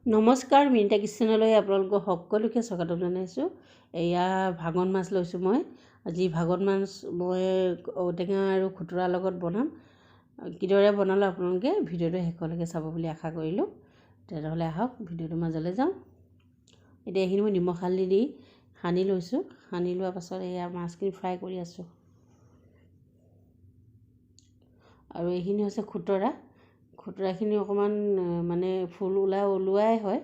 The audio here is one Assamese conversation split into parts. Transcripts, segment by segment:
নমস্কাৰ, মিনিটা কিচেনলৈ আপোনালোকক সকলোকে স্বাগতম জনাইছোঁ। এয়া ভাঙন মাছ লৈছোঁ মই। আজি ভাঙন মাছ মই ঔটেঙা আৰু খুতৰাৰ লগত বনাম। কিদৰে বনালোঁ আপোনালোকে ভিডিঅ'টো শেষলৈকে চাব বুলি আশা কৰিলোঁ। তেনেহ'লে আহক ভিডিঅ'টোৰ মাজলৈ যাওঁ। এতিয়া এইখিনি মই নিমখ হালধি দি সানি লৈছোঁ। সানি লোৱাৰ পাছত এয়া মাছখিনি ফ্ৰাই কৰি আছোঁ। আৰু এইখিনি হৈছে খুতৰা। খুতৰাখিনি অকণমান মানে ফুল ওলোৱাই হয়।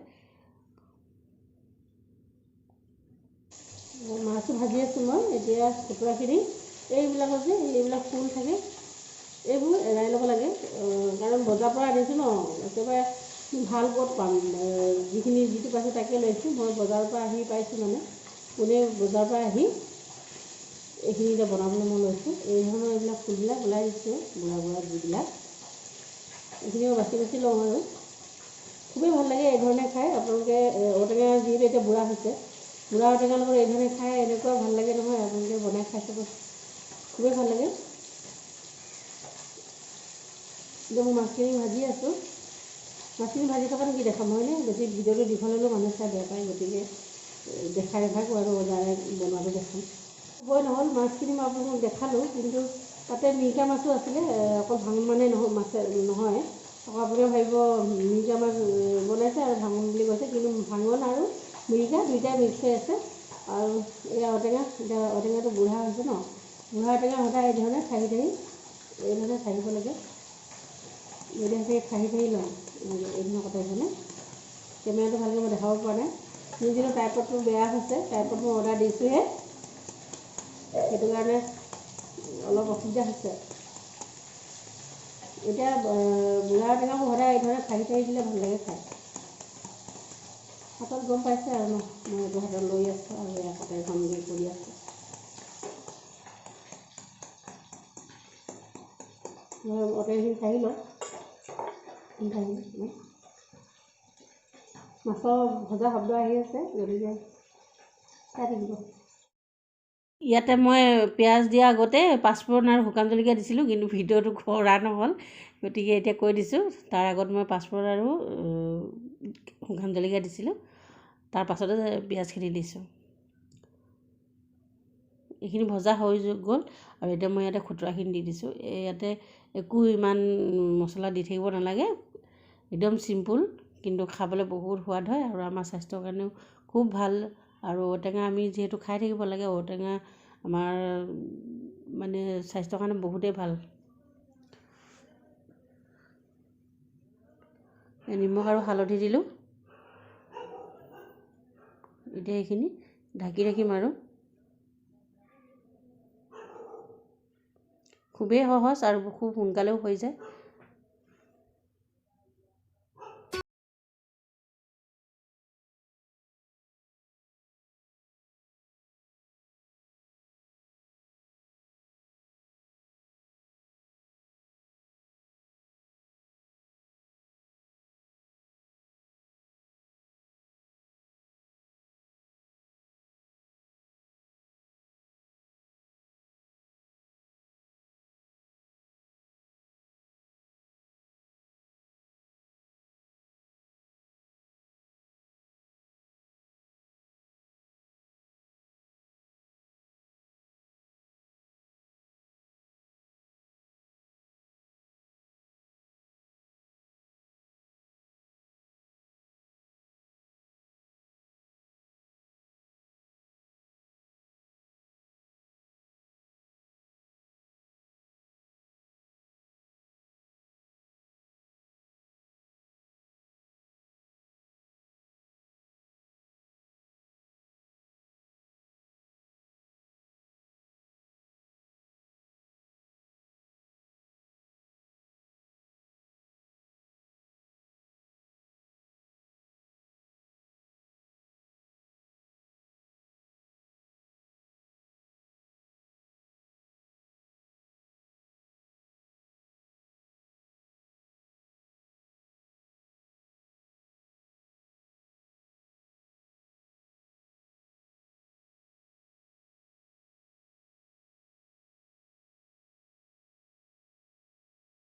মাছটো ভাজি আছোঁ মই। এতিয়া খুতৰাখিনি এইবিলাক ফুল থাকে, এইবোৰ এৰাই ল'ব লাগে। কাৰণ বজাৰৰ পৰা আনিছোঁ ন, একেবাৰে ভাল ক'ত পাম। যিটো পাইছোঁ তাকে লৈছোঁ। মই বজাৰৰ পৰা আহি পাইছোঁ, মানে কোনে বজাৰৰ পৰা আহি এইখিনি এতিয়া বনাবলৈ মই লৈছোঁ। এই ধৰণৰ এইবিলাক ফুলবিলাক ওলাই দিছোঁ, বুঢ়া যিবিলাক এইখিনিও বাছি লওঁ। আৰু খুবেই ভাল লাগে এই ধৰণে খাই। আপোনালোকে ঔটেঙা যিহেতু এতিয়া বুঢ়া হৈছে, বুঢ়া ঔটেঙাৰ লগত এই ধৰণে খাই এনেকুৱা ভাল লাগে নহয়। আপোনালোকে বনাই খাই চাব, খুবেই ভাল লাগে। এতিয়া মই মাছখিনি ভাজি আছোঁ। মাছখিনি ভাজি থকাটো কি দেখাম হয়নে? গতিকে ভিডিঅ'টো দীঘল হ'লেও মানুহে চাই বেয়া পায়, গতিকে দেখাই নাথাকোঁ আৰু ডাইৰেক্ট বনোৱাটো দেখাম। হ'বই নহ'ল, মাছখিনি মই আপোনালোকক দেখালোঁ, কিন্তু তাতে মিৰিকা মাছো আছিলে। অকল ভাঙন মানে মাছে নহয়। আকৌ আপোনালোকে ভাবিব মিৰিকা মাছ বনাইছে আৰু ভাঙন বুলি কৈছে, কিন্তু ভাঙন আৰু মিৰিকা দুইটাই মিক্স হৈ আছে। আৰু এয়া ঔটেঙা, এতিয়া ঔটেঙাটো বুঢ়া হৈছে ন, বুঢ়া ঔটেঙা সদায় এই ধৰণে থাকিব লাগে। এতিয়া খাহি লওঁ এই ধৰণৰ কথাখিনি। কেমেৰাটো ভালকৈ মই দেখাব পৰা নাই। মোৰ যিটো ট্ৰাইপডটো বেয়া হৈছে, ট্ৰাইপড মই অৰ্ডাৰ দিছোঁহে, সেইটো কাৰণে অলপ অসুবিধা হৈছে। এতিয়া বুঢ়া ঔটেঙাবোৰ সদায় এই ধৰণে খাহি দিলে ভাল লাগে খাই। হাতত গম পাইছে আৰু ন, মই এইটো হাতত লৈ আছোঁ আৰু এয়া কটাৰীখন কৰি আছোঁ। ঔটেঙাখিনি খাহি লওঁ। মাছৰ ভজা শব্দ আহি আছে, গতিকে চাই থাকিব। ইয়াতে মই পিঁয়াজ দিয়া আগতে পাঁচফোৰণ আৰু শুকান জলকীয়া দিছিলোঁ, কিন্তু ভিডিঅ'টো কৰা নহ'ল, গতিকে এতিয়া কৈ দিছোঁ। তাৰ আগত মই পাঁচফোৰণ আৰু শুকান জলকীয়া দিছিলোঁ, তাৰ পাছতে পিঁয়াজখিনি দিছোঁ। এইখিনি ভজা হৈ গ'ল, আৰু এতিয়া মই ইয়াতে খুতৰাখিনি দি দিছোঁ। ইয়াতে একো ইমান মছলা দি থাকিব নালাগে, একদম চিম্পুল, কিন্তু খাবলৈ বহুত সোৱাদ হয় আৰু আমাৰ স্বাস্থ্যৰ কাৰণেও খুব ভাল। আৰু ঔটেঙা আমি যিহেতু খাই থাকিব লাগে, ঔটেঙা আমাৰ মানে স্বাস্থ্যৰ কাৰণে বহুতেই ভাল। নিমখ আৰু হালধি দিলোঁ। এতিয়া এইখিনি ঢাকি ৰাখিম আৰু। খুবেই সহজ আৰু খুব সোনকালেও হৈ যায়।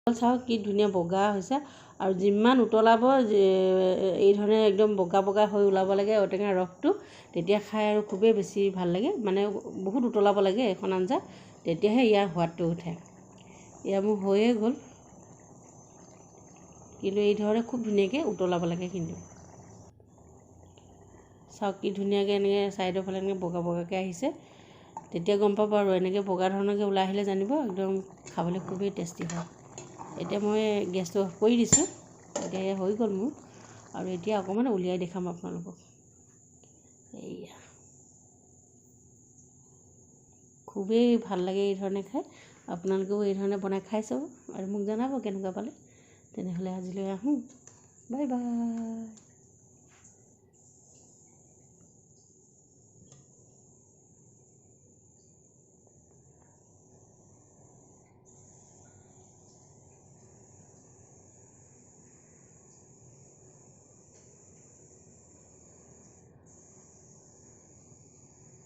চাওক কি ধুনীয়া বগা হৈছে, আৰু যিমান উতলাব এই ধৰণে একদম বগা বগা হৈ ওলাব লাগে ঔটেঙাৰ ৰসটো, তেতিয়া খাই আৰু খুবেই বেছি ভাল লাগে। মানে বহুত উতলাব লাগে এখন আঞ্জা, তেতিয়াহে ইয়াৰ সোৱাদটো উঠে। এয়া মোৰ হৈয়ে গ'ল, কিন্তু এই ধৰণে খুব ধুনীয়াকৈ উতলাব লাগে। কিন্তু চাওক কি ধুনীয়াকৈ এনেকৈ ছাইডৰ ফালে এনেকৈ বগা বগাকৈ আহিছে, তেতিয়া গম পাব আৰু এনেকৈ বগা ধৰণকৈ ওলাই আহিলে জানিব একদম খাবলৈ খুবেই টেষ্টি হয়। এতিয়া মই গেছটো অফ কৰি দিছোঁ, এতিয়া হৈ গ'ল মোৰ। আৰু এতিয়া অকণমান উলিয়াই দেখাম আপোনালোকক। এইয়া খুবেই ভাল লাগে এই ধৰণে খাই। আপোনালোকেও এই ধৰণে বনাই খাই চাব আৰু মোক জনাব কেনেকুৱা পালে। তেনেহ'লে আজিলৈ আহোঁ, বাই বাই।